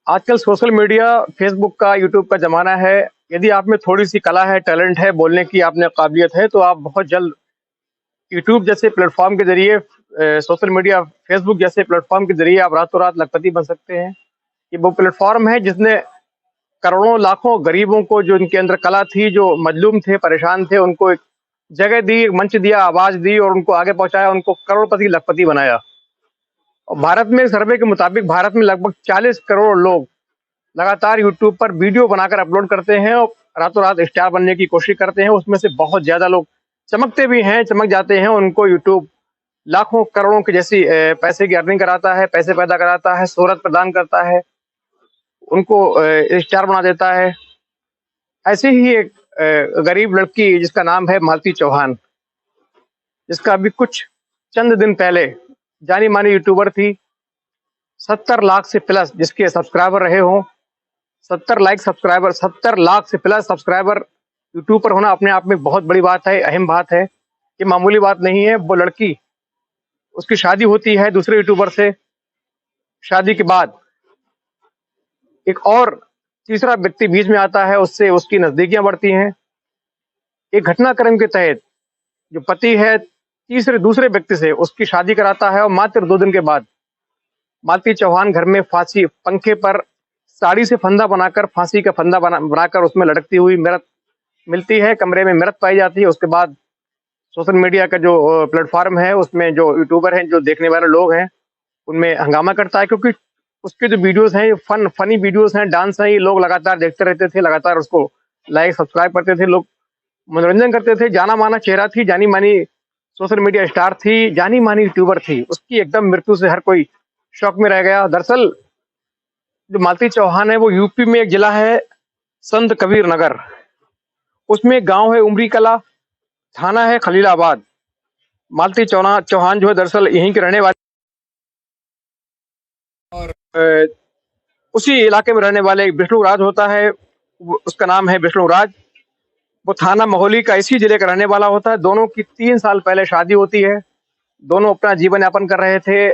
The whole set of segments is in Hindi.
आजकल सोशल मीडिया, फेसबुक का, यूट्यूब का ज़माना है। यदि आप में थोड़ी-सी कला है, टैलेंट है, बोलने की आप में काबिलियत है, तो आप बहुत जल्द यूट्यूब जैसे प्लेटफ़ॉर्म के ज़रिए सोशल मीडिया, फेसबुक जैसे प्लेटफ़ॉर्म के ज़रिए आप रातों-रात लखपति बन सकते हैं। ये वो प्लेटफ़ॉर्म है जिसने करोड़ों, लाखों गरीबों को, जो इनके अंदर कला थी, जो मज़लूम थे, परेशान थे, उनको एक जगह दी, एक मंच दिया, आवाज़ दी और उनको आगे पहुँचाया, उनको करोड़पति, लखपति बनाया। और भारत में सर्वे के मुताबिक भारत में लगभग 40 करोड़ लोग लगातार यूट्यूब पर वीडियो बनाकर अपलोड करते हैं और रातों-रात स्टार बनने की कोशिश करते हैं। उसमें से बहुत ज़्यादा लोग चमकते भी हैं, चमक जाते हैं। उनको यूट्यूब लाखों, करोड़ों की जैसी पैसे की अर्निंग कराता है, पैसे पैदा कराता है, शोहरत प्रदान करता है, उनको स्टार बना देता है। ऐसे ही एक गरीब लड़की जिसका नाम है मालती चौहान, जिसका अभी कुछ चंद दिन पहले जानी-मानी यूट्यूबर थी, 70 लाख से प्लस जिसके सब्सक्राइबर रहे हों, 70 लाख से प्लस सब्सक्राइबर यूट्यूब पर होना अपने आप में बहुत बड़ी बात है, अहम बात है। ये मामूली बात नहीं है। वो लड़की, उसकी शादी होती है दूसरे यूट्यूबर से। शादी के बाद एक और तीसरा व्यक्ति बीच में आता है, उससे उसकी नज़दीकियाँ बढ़ती हैं। एक घटनाक्रम के तहत जो पति है, तीसरे दूसरे व्यक्ति से उसकी शादी कराता है और मात्र 2 दिन के बाद मालती चौहान घर में फांसी, पंखे पर साड़ी से फंदा बनाकर, फांसी का फंदा बनाकर उसमें लटकती हुई मृत मिलती है, कमरे में मृत पाई जाती है। उसके बाद सोशल मीडिया का जो प्लेटफ़ॉर्म है, उसमें जो यूट्यूबर हैं, जो देखने वाले लोग हैं, उनमें हंगामा करता है, क्योंकि उसके जो वीडियोज़ हैं, ये फ़नी वीडियोज़ हैं, डांस हैं, ये लोग लगातार देखते रहते थे, लगातार उसको लाइक, सब्सक्राइब करते थे, लोग मनोरंजन करते थे। जाना-माना चेहरा थी, जानी-मानी सोशल मीडिया स्टार थी, जानी-मानी यूट्यूबर थी। उसकी एकदम मृत्यु से हर कोई शॉक में रह गया। दरअसल जो मालती चौहान है, वो यूपी में एक जिला है संत कबीर नगर, उसमें एक गाँव है उमरी कला, थाना है खलीलाबाद। मालती चौहान जो है दरअसल यहीं के रहने वाले और उसी इलाके में रहने वाले एक विष्णु राज होता है, उसका नाम है विष्णु राज। वो थाना महोली का, इसी जिले का रहने वाला होता है। दोनों की 3 साल पहले शादी होती है। दोनों अपना जीवन यापन कर रहे थे।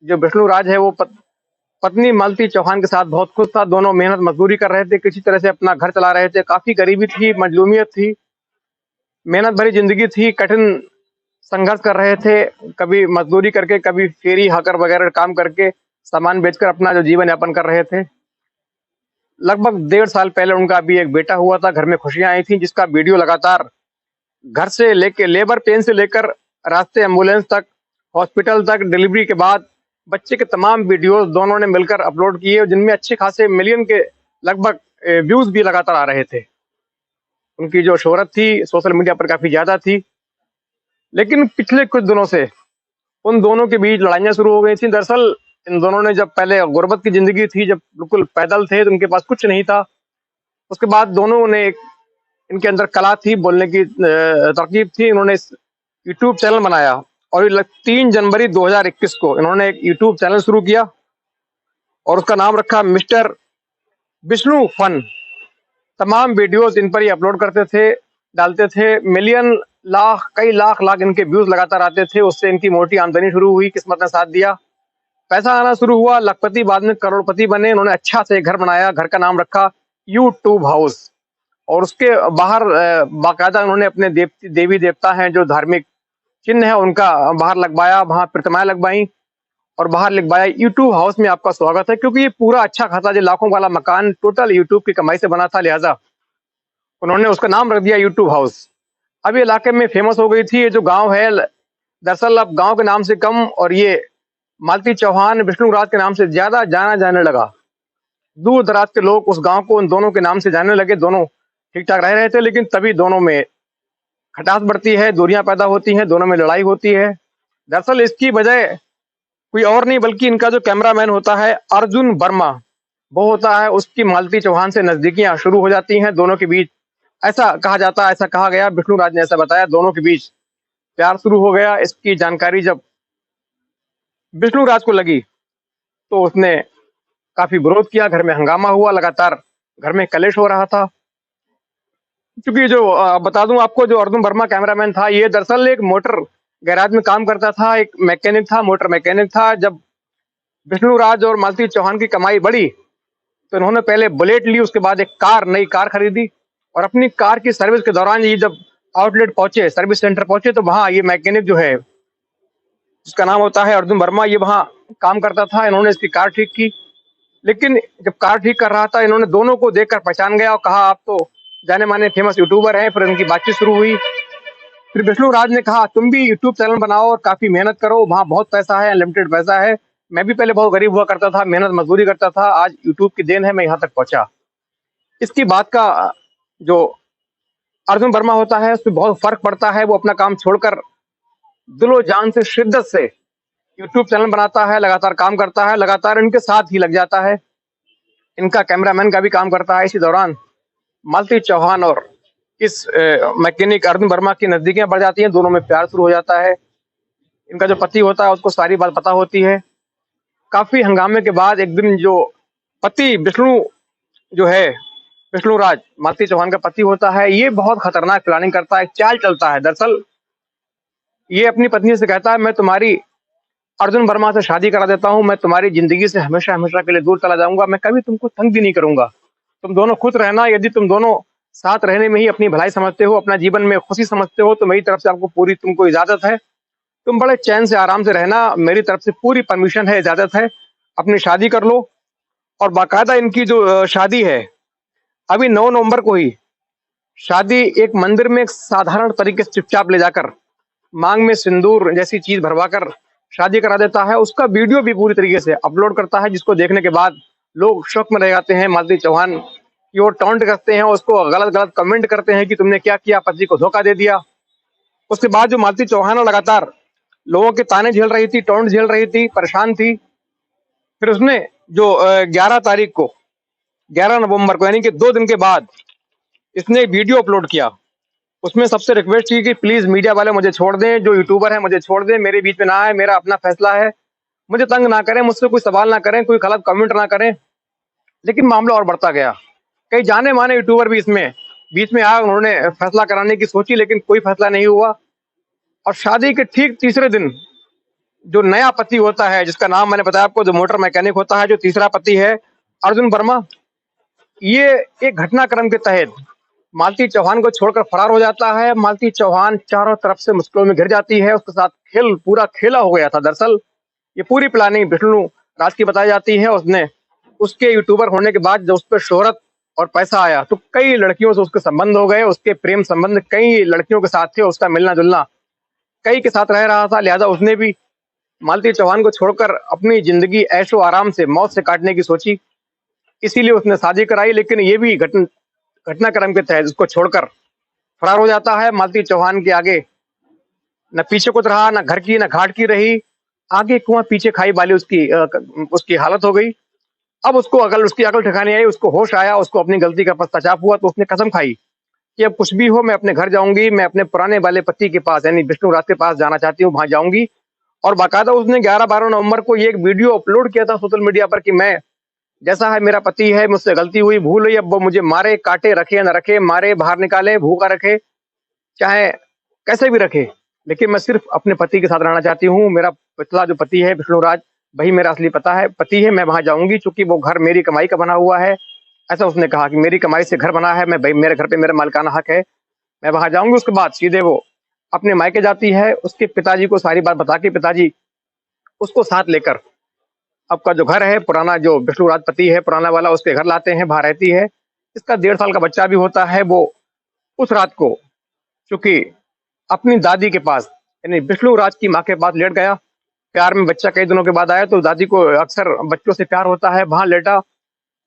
जो विष्णु राज है वो पत्नी मालती चौहान के साथ बहुत खुश था। दोनों मेहनत मजदूरी कर रहे थे, किसी तरह से अपना घर चला रहे थे। काफी गरीबी थी, मजलूमियत थी, मेहनत भरी जिंदगी थी, कठिन संघर्ष कर रहे थे। कभी मजदूरी करके, कभी फेरी हाकर वगैरह काम करके, सामान बेचकर अपना जो जीवन यापन कर रहे थे। लगभग 1.5 साल पहले उनका भी एक बेटा हुआ था। घर में खुशियां आई थी, जिसका वीडियो लगातार घर से लेके, लेबर पेन से लेकर रास्ते एम्बुलेंस तक, हॉस्पिटल तक, डिलीवरी के बाद बच्चे के तमाम वीडियोस दोनों ने मिलकर अपलोड किए, जिनमें अच्छे खासे मिलियन के लगभग व्यूज भी लगातार आ रहे थे। उनकी जो शोहरत थी सोशल मीडिया पर काफी ज्यादा थी। लेकिन पिछले कुछ दिनों से उन दोनों के बीच लड़ाइयां शुरू हो गई थी। दरअसल इन दोनों ने, जब पहले गुर्बत की जिंदगी थी, जब बिल्कुल पैदल थे, तो उनके पास कुछ नहीं था। उसके बाद दोनों ने, इनके अंदर कला थी, बोलने की तरकीब थी, इन्होंने यूट्यूब चैनल बनाया और 3 जनवरी 2021 को इन्होंने एक यूट्यूब चैनल शुरू किया और उसका नाम रखा मिस्टर विष्णु फन। तमाम वीडियोस इन पर ही अपलोड करते थे, डालते थे। मिलियन, लाख, कई लाख लाख इनके व्यूज लगातार आते थे। उससे इनकी मोटी आमदनी शुरू हुई, किस्मत ने साथ दिया, पैसा आना शुरू हुआ। लखपति, बाद में करोड़पति बने। इन्होंने अच्छा से एक घर बनाया, घर का नाम रखा यूट्यूब हाउस। और उसके बाहर बाकायदा उन्होंने अपने देवी देवता हैं, जो धार्मिक चिन्ह है, उनका बाहर लगवाया, वहां प्रतिमाएं लगवाई और बाहर लिखवाया यूट्यूब हाउस में आपका स्वागत है। क्योंकि ये पूरा अच्छा खासा जो लाखों वाला मकान टोटल यूट्यूब की कमाई से बना था, लिहाजा उन्होंने उसका नाम रख दिया यूट्यूब हाउस। अब ये इलाके में फेमस हो गई थी ये जो गांव है। दरअसल अब गांव के नाम से कम और ये मालती चौहान, विष्णु राज के नाम से ज्यादा जाना जाने लगा। दूर दराज के लोग उस गांव को उन दोनों के नाम से जानने लगे। दोनों ठीक ठाक रह रहे थे, लेकिन तभी दोनों में खटास बढ़ती है, दूरियां पैदा होती हैं, दोनों में लड़ाई होती है। दरअसल इसकी वजह कोई और नहीं बल्कि इनका जो कैमरामैन होता है अर्जुन वर्मा, वो होता है। उसकी मालती चौहान से नजदीकियां शुरू हो जाती हैं दोनों के बीच। ऐसा कहा जाता है, ऐसा कहा गया, विष्णु राज ने ऐसा बताया, दोनों के बीच प्यार शुरू हो गया। इसकी जानकारी जब विष्णु राज को लगी तो उसने काफी विरोध किया, घर में हंगामा हुआ, लगातार घर में कलेश हो रहा था। क्योंकि जो बता दूं आपको, जो अर्जुन वर्मा कैमरामैन था, ये दरअसल एक मोटर गैराज में काम करता था, एक मैकेनिक था, मोटर मैकेनिक था। जब विष्णु राज और मालती चौहान की कमाई बढ़ी तो इन्होंने पहले बुलेट ली, उसके बाद एक नई कार खरीदी, और अपनी कार की सर्विस के दौरान ये जब आउटलेट पहुंचे, सर्विस सेंटर पहुंचे, तो वहां ये मैकेनिक जो है, जिसका नाम होता है अर्जुन वर्मा, ये वहां काम करता था। इन्होंने इसकी कार ठीक की, लेकिन जब कार ठीक कर रहा था, इन्होंने दोनों को देखकर पहचान गया और कहा, आप तो जाने माने फेमस यूट्यूबर हैं। फिर इनकी बातचीत शुरू हुई। फिर विष्णु राज ने कहा, तुम भी यूट्यूब चैनल बनाओ और काफी मेहनत करो, वहां बहुत पैसा है, अनलिमिटेड पैसा है। मैं भी पहले बहुत गरीब हुआ करता था, मेहनत मजदूरी करता था, आज यूट्यूब की देन है मैं यहाँ तक पहुंचा। इसकी बात का जो अर्जुन वर्मा होता है, उसमें बहुत फर्क पड़ता है। वो अपना काम छोड़कर दिलो जान से, शिद्दत से यूट्यूब चैनल बनाता है, लगातार काम करता है, लगातार इनके साथ ही लग जाता है, इनका कैमरामैन का भी काम करता है। इसी दौरान मालती चौहान और इस मैकेनिक अर्जुन वर्मा की नजदीकियां बढ़ जाती हैं, दोनों में प्यार शुरू हो जाता है। इनका जो पति होता है उसको सारी बात पता होती है। काफी हंगामे के बाद एक दिन जो पति विष्णु जो है, विष्णु राज मालती चौहान का पति होता है, ये बहुत खतरनाक प्लानिंग करता है, चाल चलता है। दरअसल ये अपनी पत्नी से कहता है, मैं तुम्हारी अर्जुन वर्मा से शादी करा देता हूँ, मैं तुम्हारी जिंदगी से हमेशा हमेशा के लिए दूर चला जाऊंगा, मैं कभी तुमको तंग भी नहीं करूंगा, तुम दोनों खुश रहना। यदि तुम दोनों साथ रहने में ही अपनी भलाई समझते हो, अपना जीवन में खुशी समझते हो, तो मेरी तरफ से आपको पूरी तुमको इजाजत है, तुम बड़े चैन से आराम से रहना, मेरी तरफ से पूरी परमिशन है, इजाजत है, अपनी शादी कर लो। और बाकायदा इनकी जो शादी है, अभी 9 नवंबर को ही शादी एक मंदिर में एक साधारण तरीके से चुपचाप ले जाकर मांग में सिंदूर जैसी चीज भरवाकर शादी करा देता है। उसका वीडियो भी पूरी तरीके से अपलोड करता है, जिसको देखने के बाद लोग शौक में रह जाते हैं। मालती चौहान की ओर टॉन्ट करते हैं, उसको गलत गलत कमेंट करते हैं कि तुमने क्या किया, पति को धोखा दे दिया। उसके बाद जो मालती चौहान लगातार लोगों के ताने झेल रही थी, टॉन्ट झेल रही थी, परेशान थी, फिर उसने जो 11 तारीख को, 11 नवंबर को, यानी कि 2 दिन के बाद इसने वीडियो अपलोड किया। उसमें सबसे रिक्वेस्ट की कि प्लीज मीडिया वाले मुझे छोड़ दें, जो यूट्यूबर है मुझे छोड़ दें, मेरे बीच में ना आए, मेरा अपना फैसला है, मुझे तंग ना करें, मुझसे कोई सवाल ना करें, कोई गलत कमेंट ना करें। लेकिन मामला और बढ़ता गया, कई जाने माने यूट्यूबर भी इसमें बीच में आए, उन्होंने फैसला कराने की सोची, लेकिन कोई फैसला नहीं हुआ। और शादी के ठीक तीसरे दिन जो नया पति होता है, जिसका नाम मैंने बताया आपको, जो मोटर मैकेनिक होता है, जो तीसरा पति है अर्जुन वर्मा, ये एक घटनाक्रम के तहत मालती चौहान को छोड़कर फरार हो जाता है। मालती चौहान चारों तरफ से मुश्किलों में घिर जाती है, उसके साथ पूरा खेला हो गया था। दरअसल ये पूरी प्लानिंग विष्णु राज की बताई जाती है। उसने उसके यूट्यूबर होने के बाद जब उस पर शोहरत और पैसा आया, तो कई लड़कियों से उसके संबंध हो गए, उसके प्रेम संबंध कई लड़कियों के साथ थे, उसका मिलना जुलना कई के साथ रह रहा था। लिहाजा उसने भी मालती चौहान को छोड़कर अपनी जिंदगी ऐशो आराम से, मौत से काटने की सोची, इसीलिए उसने शादी कराई। लेकिन ये भी घटनाक्रम के तहत उसको छोड़कर फरार हो जाता है। मालती चौहान के आगे न पीछे कुछ रहा, न घर की न घाट की रही, आगे कुआं पीछे खाई वाली उसकी हालत हो गई। अब उसकी अकल ठिकाने आई, उसको होश आया, उसको अपनी गलती का पश्चाताप हुआ, तो उसने कसम खाई कि अब कुछ भी हो, मैं अपने घर जाऊंगी, मैं अपने पुराने वाले पति के पास यानी विष्णु राज के पास जाना चाहती हूँ, वहां जाऊंगी। और बाकायदा उसने 11-12 नवंबर को ये एक वीडियो अपलोड किया था सोशल मीडिया पर कि मैं, जैसा है मेरा पति है, मुझसे गलती हुई, भूल हुई, अब वो मुझे मारे, काटे, रखे या न रखे, मारे, बाहर निकाले, भूखा रखे, चाहे कैसे भी रखे, लेकिन मैं सिर्फ अपने पति के साथ रहना चाहती हूँ। मेरा पिछला जो पति है विष्णु राज, वही मेरा असली पति है, मैं वहां जाऊंगी, चूंकि वो घर मेरी कमाई का बना हुआ है। ऐसा उसने कहा कि मेरी कमाई से घर बना है, मैं भाई मेरे घर पे मेरा मालिकाना हक है, मैं वहां जाऊंगी। उसके बाद सीधे वो अपने मायके जाती है, उसके पिताजी को सारी बात बता के पिताजी उसको साथ लेकर आपका जो घर है पुराना, जो विष्णु राज पति है पुराना वाला, उसके घर लाते हैं, वहां रहती है। इसका 1.5 साल का बच्चा भी होता है। वो उस रात को चूंकि अपनी दादी के पास यानी विष्णु राज की माँ के पास लेट गया, प्यार में बच्चा कई दिनों के बाद आया, तो दादी को अक्सर बच्चों से प्यार होता है, वहां लेटा।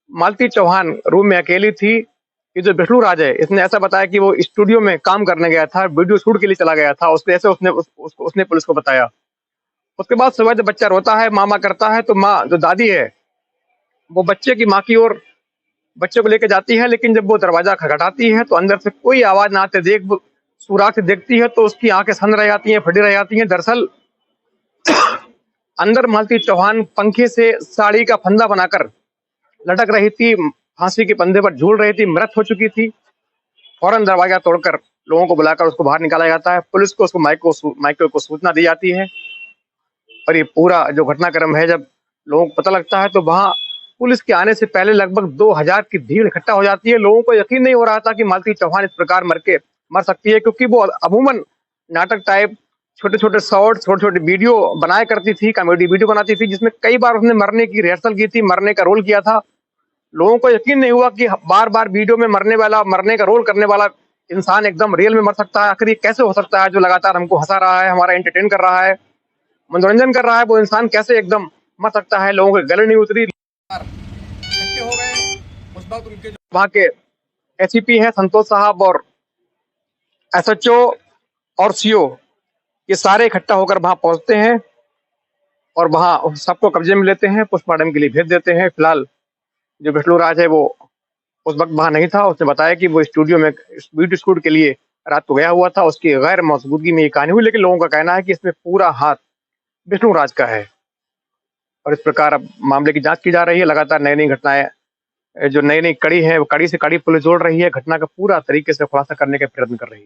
मालती चौहान रूम में अकेली थी। ये जो विष्णु राज है, इसने ऐसा बताया कि वो स्टूडियो में काम करने गया था, वीडियो शूट के लिए चला गया था, उसने ऐसे उसने पुलिस को बताया। उसके बाद सुबह जब बच्चा रोता है, मामा करता है, तो माँ जो दादी है वो बच्चे की माँ की ओर बच्चे को लेकर जाती है, लेकिन जब वो दरवाजा खटखटाती है तो अंदर से कोई आवाज ना आते देख वो सुराग से देखती है, तो उसकी आंखें सन रह जाती हैं, फटी रह जाती हैं। दरअसल अंदर मालती चौहान पंखे से साड़ी का फंदा बनाकर लटक रही थी, फांसी के फंदे पर झूल रही थी, मृत हो चुकी थी। फौरन दरवाजा तोड़कर लोगों को बुलाकर उसको बाहर निकाला जाता है, पुलिस को उसको माइको को सूचना दी जाती है। और ये पूरा जो घटनाक्रम है, जब लोगों को पता लगता है तो वहां पुलिस के आने से पहले लगभग 2000 की भीड़ इकट्ठा हो जाती है। लोगों को यकीन नहीं हो रहा था कि मालती चौहान इस प्रकार मर सकती है, क्योंकि वो अमूमन नाटक टाइप छोटे-छोटे शॉर्ट, छोटे-छोटे वीडियो बनाया करती थी, कॉमेडी वीडियो बनाती थी, जिसमें कई बार उसने मरने की रिहर्सल की थी, मरने का रोल किया था। लोगों को यकीन नहीं हुआ कि बार-बार वीडियो में मरने का रोल करने वाला इंसान एकदम रियल में मर सकता है। आखिर ये कैसे हो सकता है, जो लगातार हमको हँसा रहा है, हमारा एंटरटेन कर रहा है, मनोरंजन कर रहा है, वो इंसान कैसे एकदम मर सकता है? लोगों के गले नहीं उतरी। इकट्ठे हो गए उस वक्त उनके वहाँ के एसीपी हैं संतोष साहब और एसएचओ और सीओ, ये सारे इकट्ठा होकर वहां पहुंचते हैं और वहां सबको कब्जे में लेते हैं, पोस्टमार्टम के लिए भेज देते हैं। फिलहाल जो विष्णु राज है वो उस वक्त वहां नहीं था। उसने बताया कि वो स्टूडियो में वीडियो शूट के लिए रात को गया हुआ था, उसकी गैर मौजूदगी में ये कहानी हुई, लेकिन लोगों का कहना है कि इसमें पूरा हाथ विष्णु राज का है। और इस प्रकार अब मामले की जांच की जा रही है। लगातार नई नई घटनाएं जो नई नई कड़ी है, वो कड़ी से कड़ी पुलिस जोड़ रही है, घटना का पूरा तरीके से खुलासा करने का प्रयत्न कर रही है।